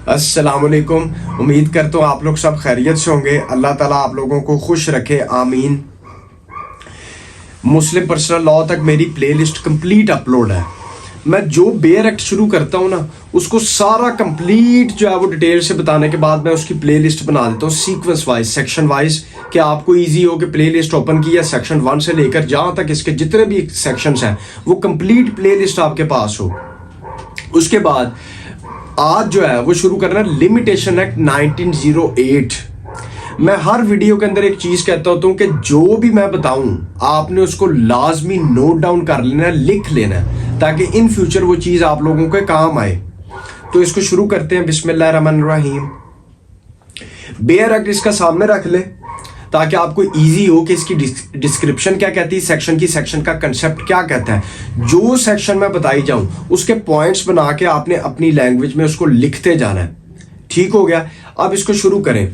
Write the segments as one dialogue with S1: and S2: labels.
S1: अस्सलाम वालेकुम। उम्मीद करता हूँ आप लोग सब खैरियत से होंगे। अल्लाह ताला आप लोगों को खुश रखे, आमीन। मुस्लिम पर्सनल लॉ तक मेरी प्लेलिस्ट कंप्लीट अपलोड है। मैं जो बेयर एक्ट शुरू करता हूँ ना, उसको सारा कंप्लीट जो है वो डिटेल से बताने के बाद मैं उसकी प्लेलिस्ट बना देता हूँ सीक्वेंस वाइज, सेक्शन वाइज, कि आपको इजी हो कि प्लेलिस्ट ओपन की है सेक्शन 1 से लेकर जहाँ तक इसके जितने भी सेक्शंस हैं वो कंप्लीट प्लेलिस्ट आपके पास हो। उसके बाद आज जो है वो शुरू करना है लिमिटेशन एक्ट 1908। मैं हर वीडियो के अंदर एक चीज कहता होता हूँ कि जो भी मैं बताऊं आपने उसको लाजमी नोट डाउन कर लेना है, लिख लेना है, ताकि इन फ्यूचर वो चीज आप लोगों के काम आए। तो इसको शुरू करते हैं। बिस्मिल्लाहिर्रहमानिर्रहीम। बेयर एक्ट इसका सामने रख ले ताकि आपको इजी हो कि इसकी डिस्क्रिप्शन क्या कहती है, सेक्शन का कंसेप्ट क्या कहता है। जो सेक्शन में बताई जाऊं उसके पॉइंट्स बना के आपने अपनी लैंग्वेज में उसको लिखते जाना है। ठीक हो गया। अब इसको शुरू करें।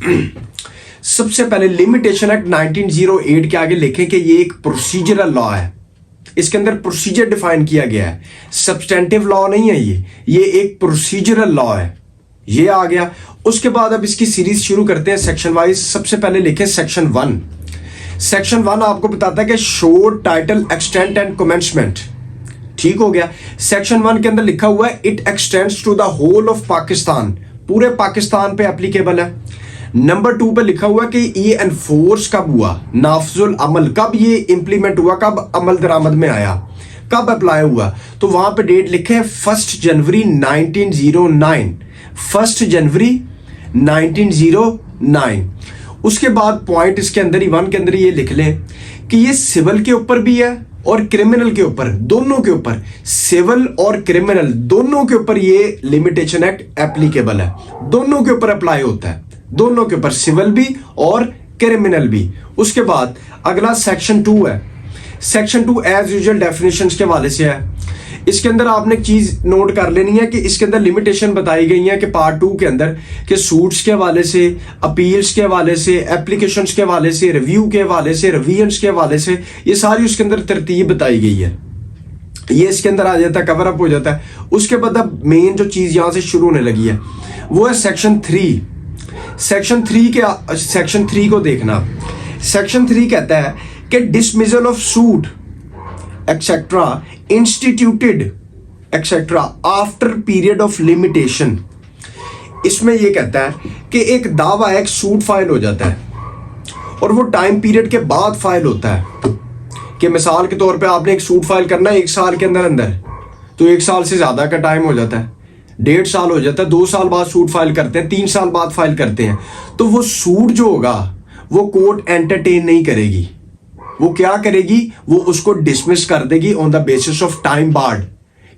S1: सबसे पहले लिमिटेशन एक्ट 1908 के आगे लिखें कि ये एक प्रोसीजरल लॉ है। इसके अंदर प्रोसीजर डिफाइन किया गया है, सब्सटेंटिव लॉ नहीं है ये एक प्रोसीजरल लॉ है। ये आ गया। उसके बाद अब इसकी सीरीज शुरू करते हैं सेक्शन वाइज। सबसे पहले लिखें सेक्शन 1। सेक्शन 1 आपको बताता है कि show, title, extent and commencement. ठीक हो गया। सेक्शन 1 के अंदर लिखा हुआ है it extends to the whole of Pakistan, पूरे पाकिस्तान पे एप्लीकेबल है। नंबर 2 पे लिखा हुआ कि ये एनफोर्स कब हुआ, नाफजुल अमल, कब ये इंप्लीमेंट हुआ, कब अमल दरामद में आया, कब अप्लाई हुआ। तो वहां पे डेट लिखे 1 जनवरी 1909, 1 जनवरी 1909। उसके बाद पॉइंट इसके अंदर ही 1 के अंदर ये लिख लें कि ये सिविल के ऊपर भी है और क्रिमिनल के ऊपर, दोनों के ऊपर, सिविल और क्रिमिनल दोनों के ऊपर ये लिमिटेशन एक्ट एप्लीकेबल है। दोनों के ऊपर अप्लाई होता है, दोनों के ऊपर, सिविल भी और क्रिमिनल भी। उसके बाद अगला सेक्शन 2 है। सेक्शन 2 एज यूजुअल डेफिनेशंस के हवाले से है। इसके अंदर आपने एक चीज नोट कर लेनी है कि इसके अंदर लिमिटेशन बताई गई है कि पार्ट 2 के अंदर कि सूट्स के हवाले से, अपील्स के हवाले से, एप्लीकेशंस के हवाले से, रिव्यू के हवाले से, रिवीजन्स के हवाले से, ये सारी उसके अंदर तरतीब बताई गई है। ये इसके अंदर आ जाता है, कवर अप हो जाता है। उसके बाद अब मेन जो चीज यहां से शुरू होने लगी है वो है सेक्शन 3। सेक्शन 3 को देखना। सेक्शन 3 कहता है कि dismissal of suit etcetera instituted etcetera after period of limitation. इसमें यह कहता है कि एक दावा, एक सूट फाइल हो जाता है और वो टाइम पीरियड के बाद फाइल होता है। कि मिसाल के तौर पे आपने एक सूट फाइल करना है 1 साल के अंदर, तो 1 साल से ज्यादा का टाइम हो जाता है, 1.5 साल हो जाता है, 2 साल बाद सूट फाइल करते हैं, 3 साल बाद फाइल करते हैं। तो वो सूट जो होगा वो कोर्ट एंटरटेन नहीं करेगी। वो क्या करेगी, वो उसको डिसमिस कर देगी on the basis of time barred,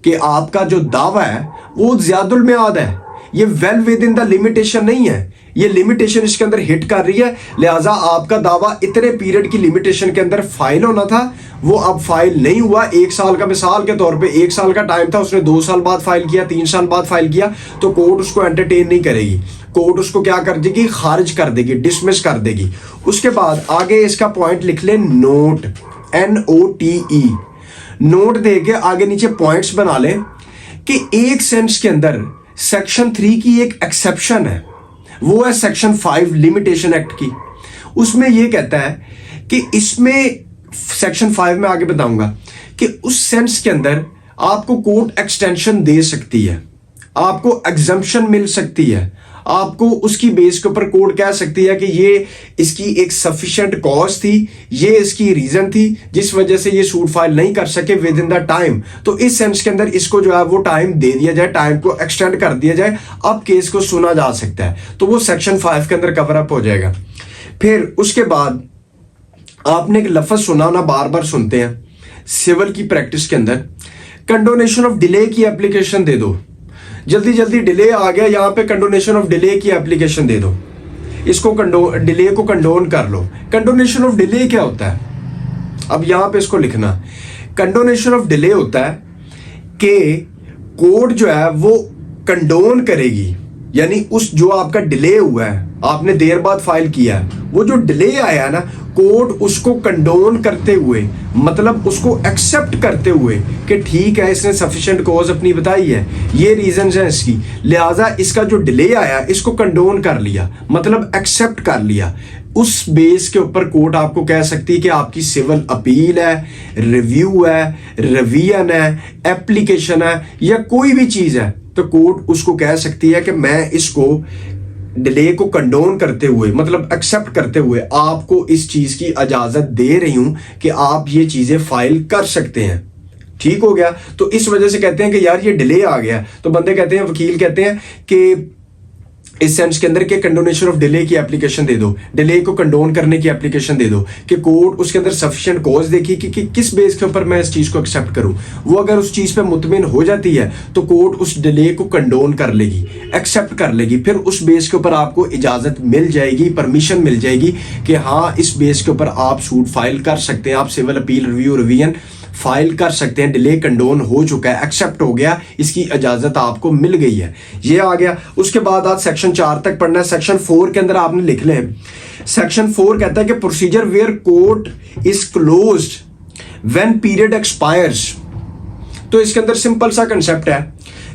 S1: कि आपका जो दावा है वो ज्यादुल मियाद है, ये well with in the limitation नहीं है, ये लिमिटेशन इसके अंदर हिट कर रही है। लिहाजा आपका दावा इतने पीरियड की लिमिटेशन के अंदर फाइल होना था, वो अब फाइल नहीं हुआ। 1 साल का, मिसाल के तौर पे 1 साल का टाइम था, उसने 2 साल बाद फाइल किया, 3 साल बाद फाइल किया, तो कोर्ट उसको एंटरटेन नहीं करेगी। कोर्ट उसको क्या कर देगी, खारिज कर देगी, डिसमिस कर देगी। उसके बाद आगे इसका पॉइंट लिख ले, नोट, NOTE। नोट दे के आगे नीचे पॉइंट्स बना ले कि एक सेंस के अंदर सेक्शन 3 की एक एक्सेप्शन है, वो है सेक्शन 5 लिमिटेशन एक्ट की। उसमें यह कहता है कि इसमें सेक्शन 5 में आगे बताऊंगा कि उस सेंस के अंदर आपको कोर्ट एक्सटेंशन दे सकती है, आपको एग्जम्पशन मिल सकती है, आपको उसकी बेस के ऊपर कोर्ट कह सकती है कि ये इसकी एक सफिशिएंट कॉज थी, ये इसकी रीजन थी जिस वजह से ये सूट फाइल नहीं कर सके विद इन द टाइम। तो इस सेंस के अंदर इसको जो है वो टाइम दे दिया जाए, टाइम को एक्सटेंड कर दिया जाए, अब केस को सुना जा सकता है। तो वो सेक्शन 5 के अंदर कवर अप हो जाएगा। फिर उसके बाद आपने एक लफ्ज सुना ना, बार बार सुनते हैं सिविल की प्रैक्टिस के अंदर, कंडोनेशन ऑफ डिले की एप्लीकेशन दे दो। जल्दी जल्दी डिले आ गया, यहां पे कंडोनेशन ऑफ डिले की एप्लीकेशन दे दो, इसको डिले को कंडोन कर लो। कंडोनेशन ऑफ डिले क्या होता है, अब यहां पे इसको लिखना। कंडोनेशन ऑफ डिले होता है कि कोर्ट जो है वो कंडोन करेगी यानी उस जो आपका डिले हुआ है, आपने देर बाद फाइल किया है, वो जो डिले आया है ना, कोर्ट उसको कंडोन करते हुए, मतलब उसको एक्सेप्ट करते हुए कि ठीक है इसने सफिशिएंट कॉज अपनी बताई है, ये रीजंस हैं इसकी, लिहाजा इसका जो डिले आया इसको कंडोन कर लिया, मतलब एक्सेप्ट कर लिया। उस बेस के ऊपर कोर्ट आपको कह सकती है कि आपकी सिविल अपील है, रिव्यू है, रिवीजन है, एप्लीकेशन है या कोई भी चीज है, तो कोर्ट उसको कह सकती है कि मैं इसको डिले को कंडोन करते हुए, मतलब एक्सेप्ट करते हुए आपको इस चीज की इजाजत दे रही हूं कि आप ये चीजें फाइल कर सकते हैं। ठीक हो गया। तो इस वजह से कहते हैं कि यार ये डिले आ गया, तो बंदे कहते हैं, वकील कहते हैं कि इस सेंस के अंदर के कंडोनेशन ऑफ डिले की एप्लीकेशन दे दो, डिले को कंडोन करने की एप्लीकेशन दे दो, कि कोर्ट उसके अंदर सफिशिएंट कॉज देखी कि किस बेस के ऊपर मैं इस चीज को एक्सेप्ट करूं। वो अगर उस चीज पे मुतमिन हो जाती है तो कोर्ट उस डिले को कंडोन कर लेगी, एक्सेप्ट कर लेगी, फिर उस बेस के ऊपर आपको इजाजत मिल जाएगी, परमिशन मिल जाएगी कि हाँ इस बेस के ऊपर आप सूट फाइल कर सकते हैं, आप civil appeal, review, revision file कर सकते हैं, डिले कंडोन हो चुका है, एक्सेप्ट हो गया, इसकी इजाजत आपको मिल गई है। ये आ गया। उसके बाद आज सेक्शन 4 तक पढ़ना है। सेक्शन 4 के अंदर आपने लिख लें, सेक्शन 4 कहता है कि procedure where court is closed when period expires. तो इसके अंदर सिंपल सा कंसेप्ट है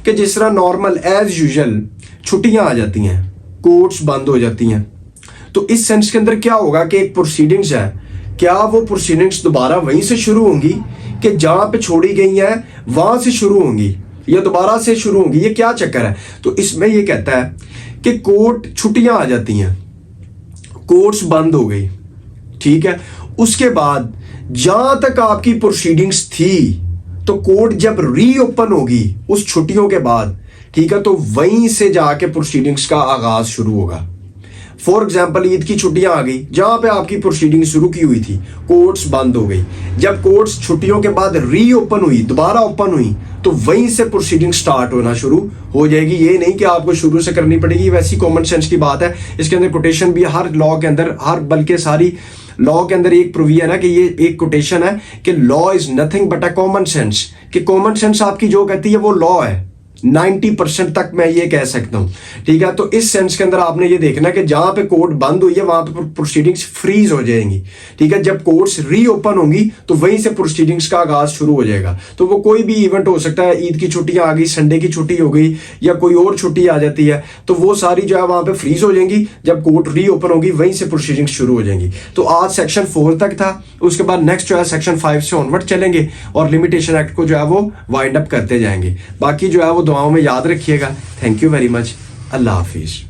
S1: कि जिस तरह नॉर्मल एज यूजुअल छुट्टियां आ जाती हैं, कोर्ट्स बंद हो जाती हैं, तो इस सेंस के अंदर क्या होगा कि एक प्रोसीडिंग्स है, क्या वो प्रोसीडिंग्स दोबारा वहीं से शुरू होंगी कि जहां पे छोड़ी गई है वहां से शुरू होंगी या दोबारा से शुरू होंगी, ये क्या चक्कर है। तो इसमें ये कहता है कि कोर्ट छुट्टियां आ जाती हैं, कोर्ट्स बंद हो गई, ठीक है, उसके बाद जहां तक आपकी प्रोसीडिंग्स थी तो कोर्ट जब रीओपन होगी उस छुट्टियों के बाद, ठीक है, तो वहीं से जाके प्रोसीडिंग्स का आगाज शुरू होगा। फॉर एग्जाम्पल ईद की छुट्टियां आ गई, जहां पे आपकी प्रोसीडिंग शुरू की हुई थी, कोर्ट्स बंद हो गई, जब कोर्ट्स छुट्टियों के बाद रीओपन हुई, दोबारा ओपन हुई, तो वहीं से प्रोसीडिंग स्टार्ट होना शुरू हो जाएगी। ये नहीं कि आपको शुरू से करनी पड़ेगी, वैसी कॉमन सेंस की बात है। इसके अंदर कोटेशन भी हर लॉ के अंदर, बल्कि सारी लॉ के अंदर एक प्रोविजन है कि ये एक कोटेशन है कि law is nothing but a common sense, कि कॉमन सेंस आपकी जो कहती है वो लॉ है। 90% तक मैं ये कह सकता हूं, ठीक है। तो इस सेंस के अंदर आपने ये देखना कि जहां पे कोर्ट बंद हुई है वहां पे प्रोसीडिंग्स फ्रीज हो जाएंगी, ठीक है। जब कोर्ट्स रीओपन होंगी तो वहीं से प्रोसीडिंग्स का आगाज शुरू हो जाएगा। तो वो कोई भी इवेंट हो सकता है, ईद की छुट्टियां आ गई, संडे की छुट्टी हो गई या कोई और छुट्टी आ जाती है, तो वो सारी जो है वहां पे फ्रीज हो जाएंगी। जब कोर्ट रीओपन होगी वहीं से प्रोसीडिंग्स शुरू हो जाएंगी। तो आज सेक्शन 4 तक था, उसके बाद नेक्स्ट जो है सेक्शन 5 से ऑनवर्ड चलेंगे और लिमिटेशन एक्ट को जो है वो वाइंड अप करते जाएंगे। बाकी जो है वो दुआओं में याद रखिएगा। Thank you very much. Allah Hafiz.